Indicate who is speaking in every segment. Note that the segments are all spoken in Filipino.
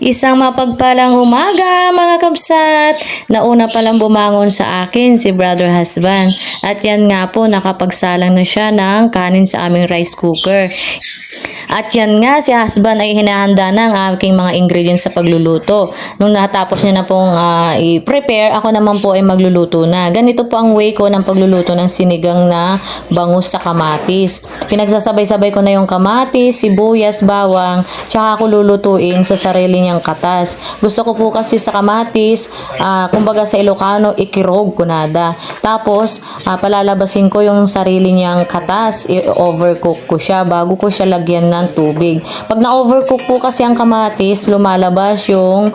Speaker 1: Isang mapagpalang umaga mga kabsat. Nauna palang bumangon sa akin si brother husband. At yan nga po, nakapagsalang na siya ng kanin sa aming rice cooker. At yan nga, si husband ay hinahanda na ang aking mga ingredients sa pagluluto. Nung natapos niya na pong i-prepare, ako naman po ay magluluto na. Ganito po ang way ko ng pagluluto ng sinigang na bangus sa kamatis. Pinagsasabay-sabay ko na yung kamatis, sibuyas, bawang, tsaka ako lulutuin sa sarili niyang katas. Gusto ko po kasi sa kamatis, kumbaga sa Ilocano, ikirog kunada. Tapos, palalabasin ko yung sarili niyang katas, i-overcook ko siya bago ko siya lagyan ng tubig. Pag na-overcook po kasi ang kamatis, lumalabas yung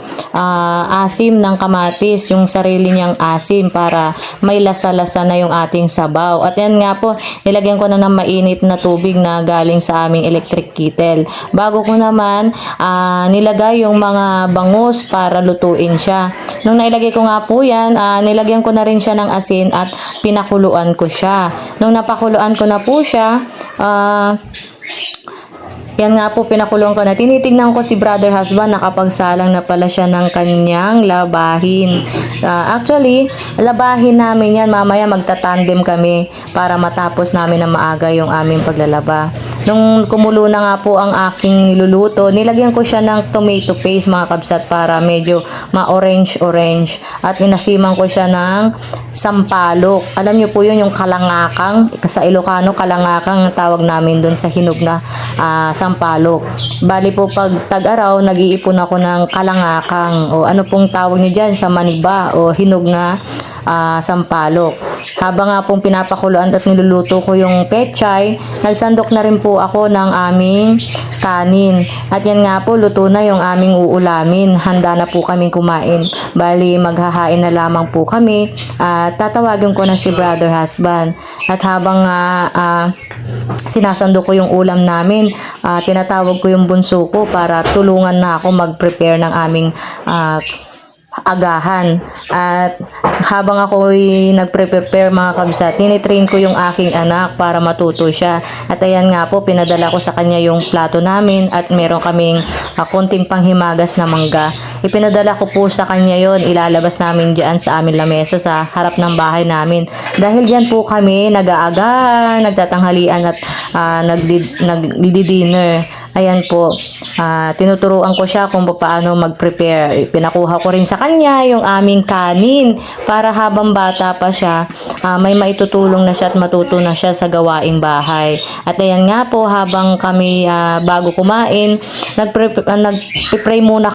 Speaker 1: asim ng kamatis, yung sarili niyang asim para may lasa-lasa na yung ating sabaw. At yan nga po, nilagyan ko na ng mainit na tubig na galing sa aming electric kettle. Bago ko naman nilagay yung mga bangus para lutuin siya. Nung nailagay ko nga po yan, nilagyan ko na rin siya ng asin at pinakuluan ko siya. Nung napakuluan ko na po siya, yan nga po, pinakuluan ko na. Tinitignan ko si brother husband, nakapagsalang na pala siya ng kanyang labahin. Actually, labahin namin yan. Mamaya magtatandem kami para matapos namin na maaga yung aming paglalaba. Nung kumulo na nga po ang aking niluluto, nilagyan ko siya ng tomato paste mga kabsat para medyo ma-orange-orange. At inasiman ko siya ng sampalok. Alam niyo po yun, yung kalangakang. Sa Ilocano, kalangakang ang tawag namin dun sa hinog na sampalok. Bali po pag tag-araw, nag-iipon ako ng kalangakang o ano pong tawag niyo dyan sa maniba o hinog na sampalok. Habang nga pong pinapakuluan at niluluto ko yung pechay, nagsandok na rin po ako ng aming kanin. At yan nga po, luto na yung aming uulamin. Handa na po kaming kumain. Bali, maghahain na lamang po kami. At tatawagin ko na si brother husband. At habang sinasando ko yung ulam namin, tinatawag ko yung bunso ko para tulungan na ako mag-prepare ng aming agahan. At habang ako nagpre-prepare mga kabsat, tinitrain ko yung aking anak para matuto siya. At ayan nga po, pinadala ko sa kanya yung plato namin at meron kaming konting panghimagas na mangga. Ipinadala ko po sa kanya yon, ilalabas namin dyan sa aming lamesa sa harap ng bahay namin. Dahil dyan po kami nag-aagahan, nagtatanghalian at nagdi-dinner. Ayan po, tinuturuan ko siya kung paano mag-prepare. Pinakuha ko rin sa kanya yung aming kanin para habang bata pa siya, may maitutulong na siya at matuto na siya sa gawaing bahay. At ayan nga po, habang kami bago kumain, nag-pray muna